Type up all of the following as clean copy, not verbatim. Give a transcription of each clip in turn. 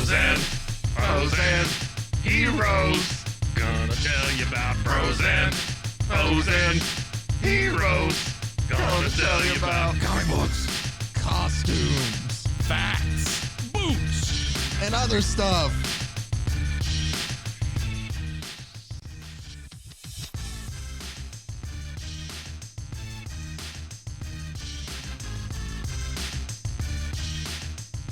Bros and heroes. Gonna tell you about bros and heroes. Gonna tell you about comic books, costumes, facts, boots, and other stuff.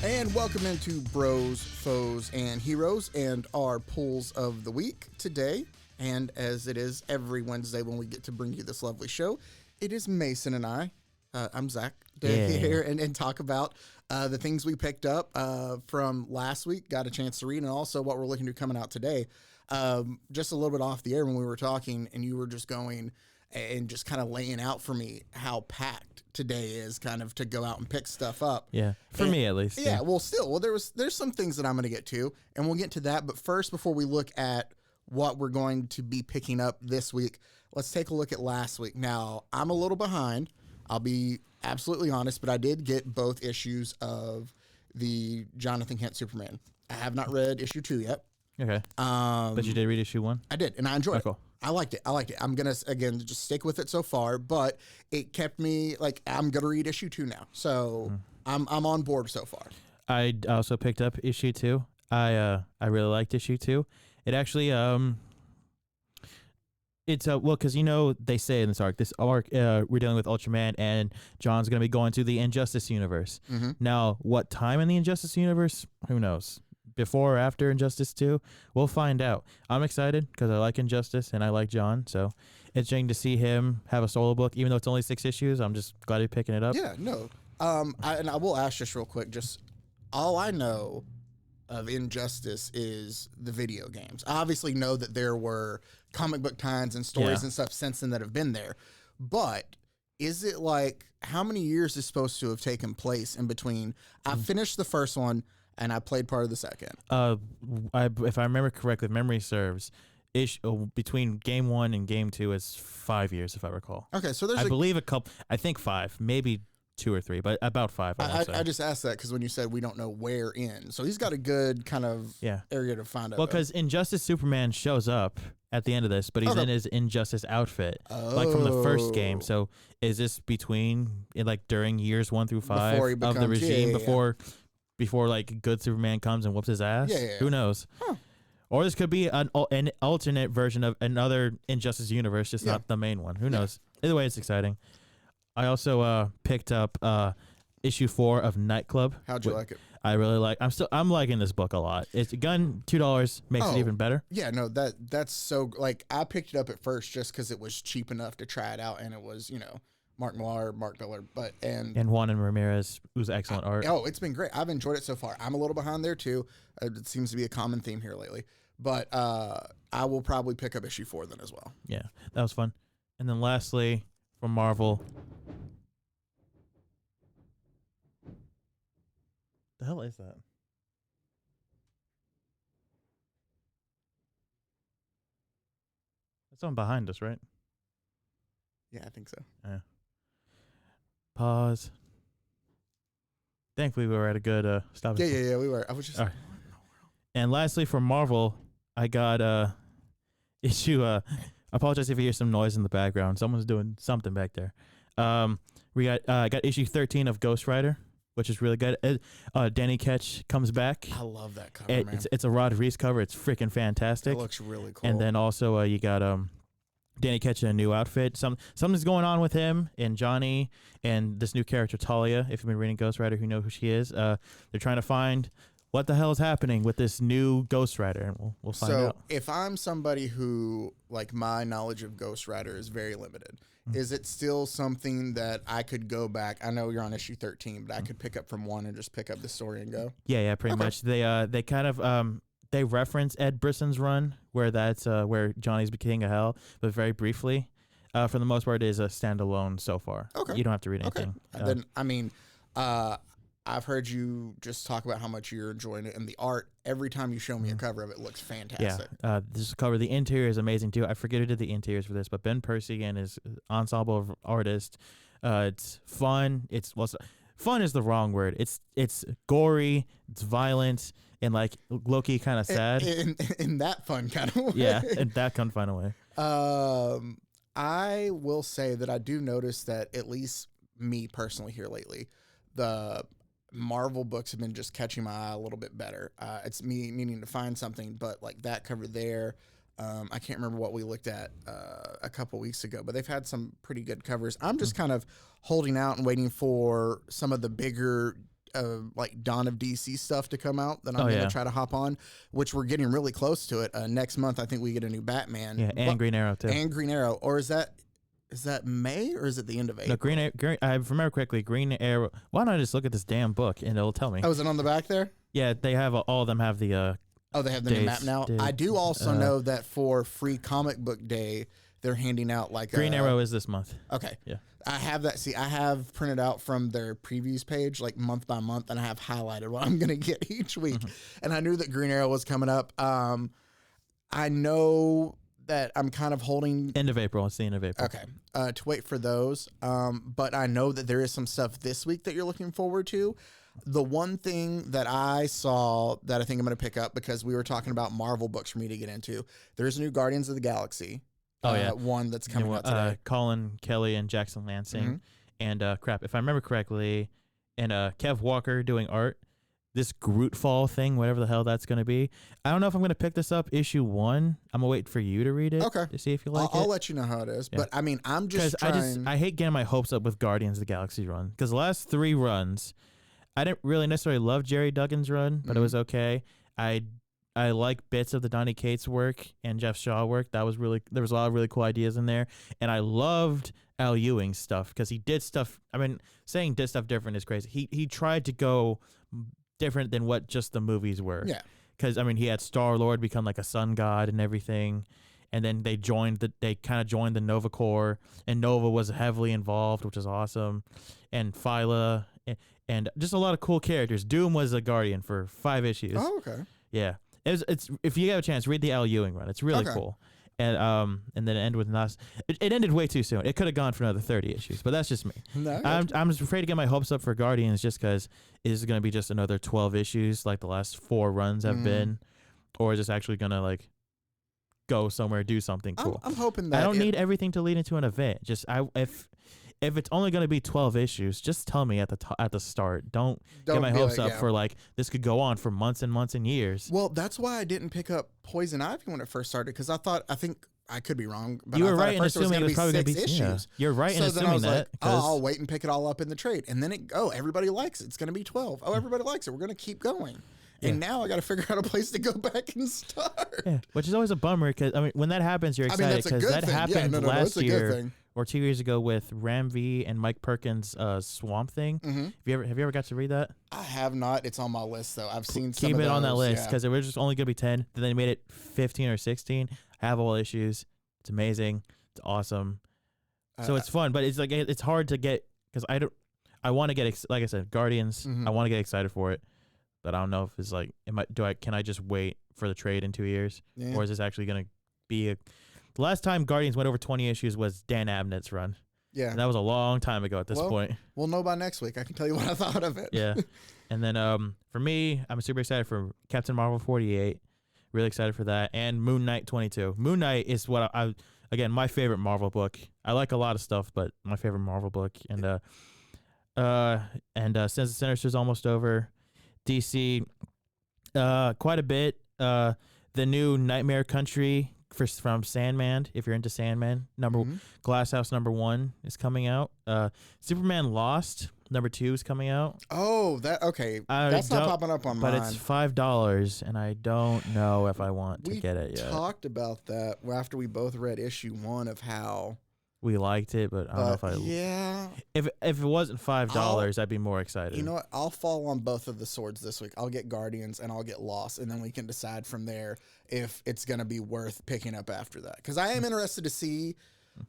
And welcome into Bros, Foes, and Heroes and our pulls of the week today. And as it is every Wednesday when we get to bring you this lovely show, it is Mason and I'm Zach, here and talk about the things we picked up from last week, got a chance to read, and also what we're looking to coming out today. Just a little bit off the air when we were talking, and you were just going and just kind of laying out for me how packed today is, kind of to go out and pick stuff up. Yeah, for me at least. Yeah, well, there's some things that I'm going to get to, and we'll get to that. But first, before we look at what we're going to be picking up this week, let's take a look at last week. Now, I'm a little behind. I'll be absolutely honest, but I did get both issues of the Jonathan Kent Superman. I have not read issue 2 yet. Okay. But you did read issue 1? I did, and I enjoyed it. Cool. I liked it. I'm going to, again, just stick with it so far, but it kept me, like, I'm going to read issue 2 now. So I'm on board so far. I also picked up issue 2. I really liked issue 2. It actually, it's, because, they say in this arc, we're dealing with Ultraman, and John's going to be going to the Injustice universe. Mm-hmm. Now, what time in the Injustice universe? Who knows? Before or after Injustice 2, we'll find out. I'm excited because I like Injustice and I like John, so it's interesting to see him have a solo book, even though it's only 6 issues. I'm just glad he's picking it up. Yeah, no. I will ask just real quick, just all I know of Injustice is the video games. I obviously know that there were comic book times and stories and stuff since then that have been there, but is it like, how many years is supposed to have taken place in between? I finished the first one, and I played part of the second. If I remember correctly, if memory serves, between game 1 and game 2 is 5 years, if I recall. Okay, so there's I believe a couple. I think 5, maybe 2 or 3, but about 5. I just asked that because when you said we don't know where in, so he's got a good kind of area to find out. Well, because Injustice Superman shows up at the end of this, but he's in his Injustice outfit, like from the first game. So is this during years 1 through 5 of the regime before like good Superman comes and whoops his ass? Yeah. Who knows? Huh. Or this could be an alternate version of another Injustice universe, just not the main one. Who knows? Either way, it's exciting. I also picked up issue 4 of Nightclub. How'd you like it? I really like. I'm liking this book a lot. It's again $2 makes it even better. Yeah, no, that's so, like, I picked it up at first just because it was cheap enough to try it out, and it was Mark Millar, Mark Miller, and Juan and Ramirez, who's excellent art. Oh, it's been great. I've enjoyed it so far. I'm a little behind there too. It seems to be a common theme here lately, but I will probably pick up issue 4 then as well. Yeah, that was fun. And then lastly, from Marvel, the hell is that? That's on behind us, right? Yeah, I think so. Yeah. Pause. Thankfully, we were at a good stopping point. Yeah, we were. I was just. Right. And lastly, from Marvel, I got issue. I apologize if you hear some noise in the background. Someone's doing something back there. I got issue 13 of Ghost Rider, which is really good. Danny Ketch comes back. I love that cover, man. It's a Rod Reese cover. It's freaking fantastic. It looks really cool. And then also you got Danny Ketch in a new outfit. Something's going on with him and Johnny and this new character Talia. If you've been reading Ghost Rider, you know who she is. They're trying to find what the hell is happening with this new Ghost Rider, and we'll find out. So if I'm somebody who, like, my knowledge of Ghost Rider is very limited, is it still something that I could go back? I know you're on issue 13, but I could pick up from 1 and just pick up the story and go? Yeah, pretty much. They kind of they reference Ed Brisson's run, where that's where Johnny's the king of hell, but very briefly. For the most part, it is a standalone so far. Okay. You don't have to read anything. Then, I mean, I've heard you just talk about how much you're enjoying it, and the art, every time you show me a cover of it, looks fantastic. Yeah, this cover, the interior is amazing too. I forget who did the interiors for this, but Ben Percy and his ensemble of artists. It's fun. fun is the wrong word. It's gory, it's violent, and like low-key kind of sad. In that fun kind of way. Yeah, in that kind of fun way. I will say that I do notice that, at least me personally here lately, the Marvel books have been just catching my eye a little bit better. It's me needing to find something, but like that cover there, I can't remember what we looked at a couple weeks ago, but they've had some pretty good covers. I'm just kind of holding out and waiting for some of the bigger like Dawn of DC stuff to come out that I'm going to try to hop on, which we're getting really close to it. Next month, I think we get a new Batman. Yeah, and Green Arrow too. And Green Arrow. Or is that May or is it the end of April? No, Green, I remember correctly, Green Arrow. Why don't I just look at this damn book and it'll tell me? Oh, is it on the back there? Yeah, they have, all of them have the... oh, they have the new map now? I do also know that for Free Comic Book Day, they're handing out like Green Arrow is this month. Okay. Yeah. I have that. See, I have printed out from their previews page, like month by month, and I have highlighted what I'm going to get each week. And I knew that Green Arrow was coming up. I know that I'm kind of holding... End of April. It's the end of April. Okay. To wait for those. But I know that there is some stuff this week that you're looking forward to. The one thing that I saw that I think I'm going to pick up, because we were talking about Marvel books for me to get into, there's a new Guardians of the Galaxy. Oh, yeah. One that's coming out today. Colin Kelly and Jackson Lansing. And crap, if I remember correctly, and Kev Walker doing art, this Groot Fall thing, whatever the hell that's going to be. I don't know if I'm going to pick this up issue 1. I'm going to wait for you to read it. Okay. To see if you like it. I'll let you know how it is. Yeah. But I mean, I'm just trying... I hate getting my hopes up with Guardians of the Galaxy run, because the last 3 runs, I didn't really necessarily love Jerry Duggan's run, but it was okay. I like bits of the Donny Cates work and Jeff Shaw work. There was a lot of really cool ideas in there. And I loved Al Ewing's stuff, because he did stuff. I mean, saying did stuff different is crazy. He tried to go different than what just the movies were. Yeah. Because, I mean, he had Star-Lord become like a sun god and everything. And then they kind of joined the Nova Corps, and Nova was heavily involved, which is awesome. And Phyla, and just a lot of cool characters. Doom was a Guardian for 5 issues. Oh, okay. Yeah. It's if you have a chance, read the Al Ewing run. It's really cool. And then it ended with Nas. It ended way too soon. It could have gone for another 30 issues, but that's just me. No, I'm just afraid to get my hopes up for Guardians, just because is it going to be just another 12 issues like the last 4 runs have been, or is this actually going to like go somewhere, do something cool? I'm hoping that I don't need everything to lead into an event. Just if it's only going to be 12 issues, just tell me at the start. Don't get my hopes up for like this could go on for months and months and years. Well, that's why I didn't pick up Poison Ivy when it first started, because I think I could be wrong, but you were right in assuming it was probably going to be 6 issues. You're right in assuming that. Like, I'll wait and pick it all up in the trade, and then everybody likes it. It's going to be 12. Oh, everybody likes it. We're going to keep going. Yeah. And now I got to figure out a place to go back and start. Yeah, which is always a bummer, because I mean, when that happens, you're excited, because that happened last year or 2 years ago with Ram V and Mike Perkins' Swamp Thing. Have you ever got to read that? I have not. It's on my list though. I've seen some Keep of it those, on that list, because it was just only gonna be 10. Then they made it 15 or 16. I have all issues. It's amazing. It's awesome. So it's fun, but it's like it's hard to get, because I want to get like I said, Guardians. I want to get excited for it, but I don't know if it's like can I just wait for the trade in 2 years, or is this actually gonna be the last time Guardians went over 20 issues was Dan Abnett's run. Yeah. And that was a long time ago at this point. We'll know by next week. I can tell you what I thought of it. Yeah. And then for me, I'm super excited for Captain Marvel 48. Really excited for that. And Moon Knight 22. Moon Knight is what again, my favorite Marvel book. I like a lot of stuff, but my favorite Marvel book. And since the Sinister's almost over, DC, quite a bit. The new Nightmare Country from Sandman, if you're into Sandman, Glass House #1 is coming out. Superman Lost #2 is coming out. Oh, okay. That's not popping up on mine. But it's $5, and I don't know if I want to get it yet. We talked about that after we both read issue 1 of how we liked it, but I don't know if I. Yeah. If it wasn't $5, I'd be more excited. You know what? I'll fall on both of the swords this week. I'll get Guardians and I'll get Lost, and then we can decide from there if it's going to be worth picking up after that. Because I am interested to see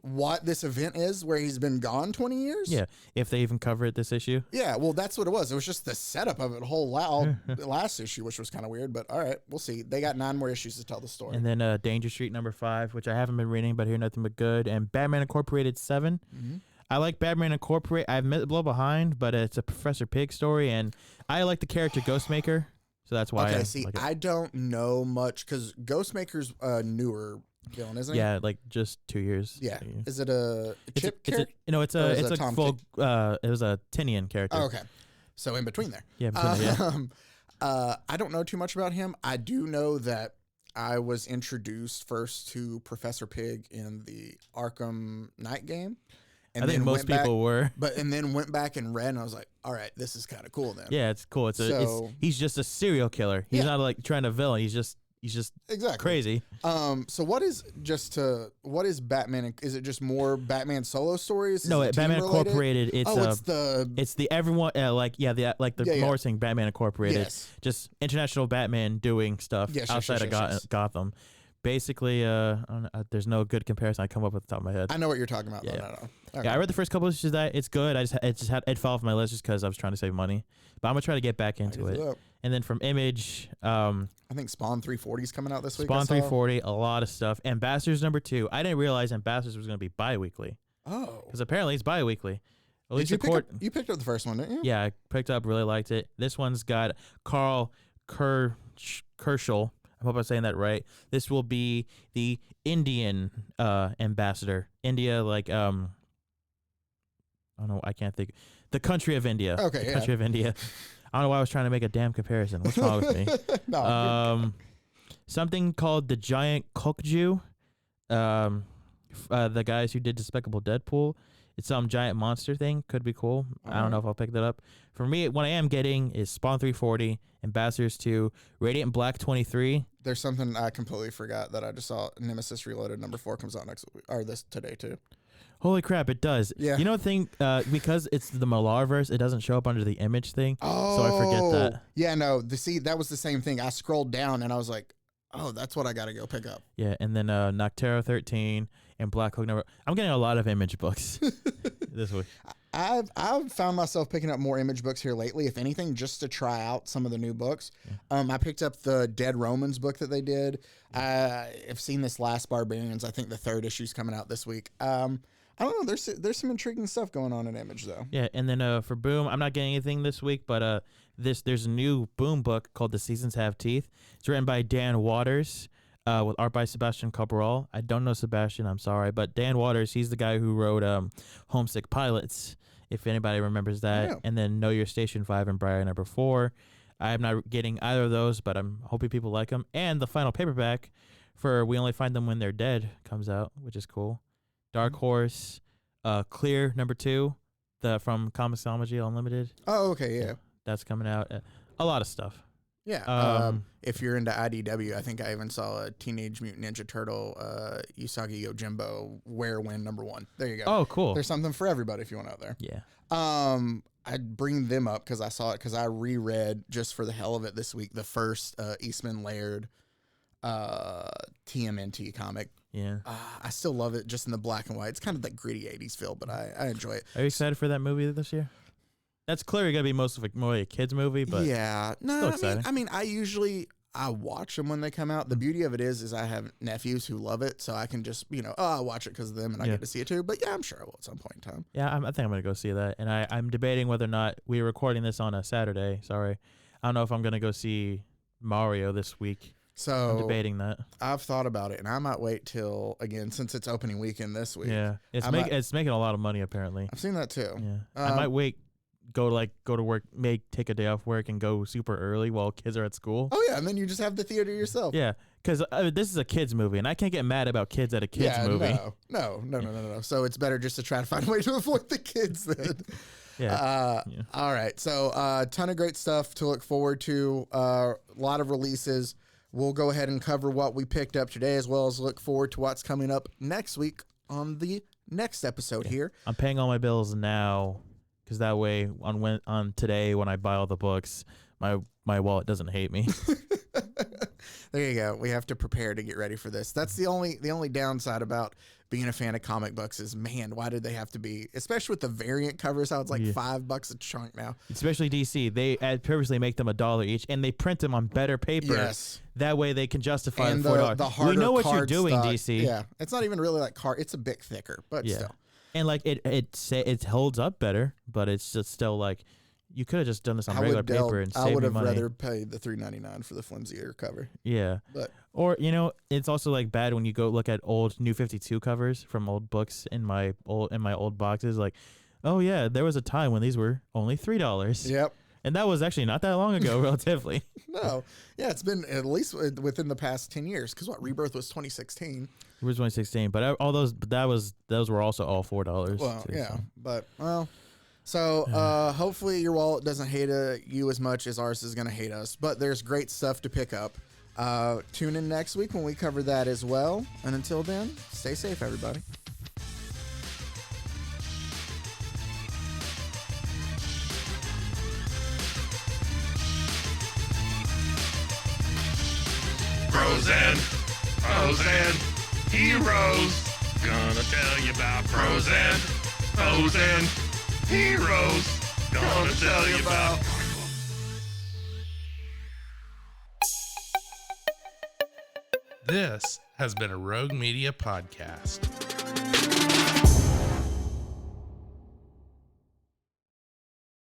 what this event is where he's been gone 20 years. Yeah, if they even cover it this issue. Yeah, well, that's what it was. It was just the setup of it whole last issue, which was kind of weird. But all right, we'll see. They got 9 more issues to tell the story. And then Danger Street #5, which I haven't been reading, but hear nothing but good. And Batman Incorporated 7. I like Batman Incorporate. I've met a little behind, but it's a Professor Pig story, and I like the character Ghostmaker, so that's why. Okay, I I don't know much because Ghostmaker's a newer villain, isn't he? Yeah, like just 2 years. Yeah. 3 years. Is it a Chip character? It's Or is a it Tom full. It was a Tinian character. Oh, okay. So in between there. Yeah, between I don't know too much about him. I do know that I was introduced first to Professor Pig in the Arkham Knight game. And I think most people were. And then went back and read, and I was like, all right, this is kind of cool then. Yeah, it's cool. He's just a serial killer. He's not like trying to villain. He's just exactly crazy. So what is Batman? Is it just more Batman solo stories? No, Is it Batman team-related? Incorporated. It's the everyone more saying Batman Incorporated. Yes. Just international Batman doing stuff outside of Gotham. Basically, I don't know, there's no good comparison I come up with at the top of my head. I know what you're talking about. Yeah. No. Okay. Yeah, I read the first couple of issues of that. It's good. It fell off my list just because I was trying to save money. But I'm gonna try to get back into it. And then from Image, I think Spawn 340 is coming out this week. Spawn 340, a lot of stuff. Ambassadors #2. I didn't realize Ambassadors was gonna be bi-weekly. Oh, because apparently it's bi-weekly. You picked up the first one, didn't you? Yeah, I picked up. Really liked it. This one's got Carl Kerschel. I hope I'm saying that right. This will be the Indian ambassador. India, like I don't know. I can't think. The country of India. Okay, the country of India. I don't know why I was trying to make a damn comparison. What's wrong with me? No. Something called the Giant Kokju. The guys who did Despicable Deadpool. It's some giant monster thing. Could be cool. I don't know if I'll pick that up. For me, what I am getting is Spawn 340, Ambassadors 2, Radiant Black 23. There's something I completely forgot that I just saw. Nemesis Reloaded #4 comes out today too. Holy crap, it does. Yeah. You know the thing, because it's the Millarverse, it doesn't show up under the Image thing. Oh. So I forget that. Yeah, no. That was the same thing. I scrolled down and I was like, oh, that's what I got to go pick up. Yeah, and then Noctera 13 and Black Hook number. I'm getting a lot of Image books this week. I've found myself picking up more Image books here lately, if anything, just to try out some of the new books. Yeah. I picked up the Dead Romans book that they did. I've seen this Last Barbarians. I think the 3rd issue's coming out this week. I don't know. There's some intriguing stuff going on in Image though. Yeah, and then for Boom, I'm not getting anything this week, but there's a new Boom book called The Seasons Have Teeth. It's written by Dan Waters. With art by Sebastian Cabral. I don't know Sebastian, I'm sorry, but Dan Waters, he's the guy who wrote Homesick Pilots, if anybody remembers that, and then Know Your Station 5 and Briar #4. I'm not getting either of those, but I'm hoping people like them. And the final paperback for We Only Find Them When They're Dead comes out, which is cool. Dark Horse, Clear #2, from Comicsology Unlimited. Oh, okay, yeah. That's coming out. A lot of stuff. Yeah. If you're into IDW, I think I even saw a Teenage Mutant Ninja Turtle Usagi Yojimbo Win #1. There you go. Oh, cool. There's something for everybody if you want out there. Yeah. I'd bring them up because I saw it because I reread just for the hell of it this week the first Eastman Laird TMNT comic. Yeah. I still love it just in the black and white. It's kind of that gritty 80s feel, but I enjoy it. Are you excited for that movie this year? That's clearly going to be more a kid's movie, but yeah, no, still exciting. I mean, I watch them when they come out. The beauty of it is I have nephews who love it, so I can just, I'll watch it because of them and I get to see it too. But yeah, I'm sure I will at some point in time. Yeah, I think I'm going to go see that. And I'm debating whether or not we're recording this on a Saturday. Sorry. I don't know if I'm going to go see Mario this week. So I'm debating that. I've thought about it, and I might wait till, again, since it's opening weekend this week. Yeah, it's making a lot of money, apparently. I've seen that too. Yeah, I might wait. Go to work, take a day off work and go super early while kids are at school. Oh yeah, and then you just have the theater yourself. Yeah, because this is a kids movie, and I can't get mad about kids at a kids movie. No. So it's better just to try to find a way to avoid the kids then. Yeah. All right. So ton of great stuff to look forward to. A lot of releases. We'll go ahead and cover what we picked up today, as well as look forward to what's coming up next week on the next episode here. I'm paying all my bills now. Because that way, on today when I buy all the books, my wallet doesn't hate me. There you go. We have to prepare to get ready for this. That's the only downside about being a fan of comic books is, man, why did they have to be, especially with the variant covers, how it's like $5 a chunk now. Especially DC. They purposely make them $1 each, and they print them on better paper. Yes. That way they can justify and the $4. The harder we know what you're card doing, stock, DC. Yeah. It's not even really like card. It's a bit thicker, but still. And like it holds up better, but it's just still like you could have just done this on regular paper and I saved would me have money. rather paid the $3.99 for the flimsier cover. Yeah. But Or, it's also like bad when you go look at old New 52 covers from old books in my old boxes. Like, oh yeah, there was a time when these were only $3. yep. And that was actually not that long ago, relatively. No. Yeah, it's been at least within the past 10 years. Because Rebirth was 2016. It was 2016, but all those were also all $4. Well, too, yeah, so. but so hopefully your wallet doesn't hate you as much as ours is going to hate us. But there's great stuff to pick up. Tune in next week when we cover that as well. And until then, stay safe, everybody. Bros and heroes. Gonna tell you about pros and heroes. Gonna tell you about. This has been a Rogue Media podcast.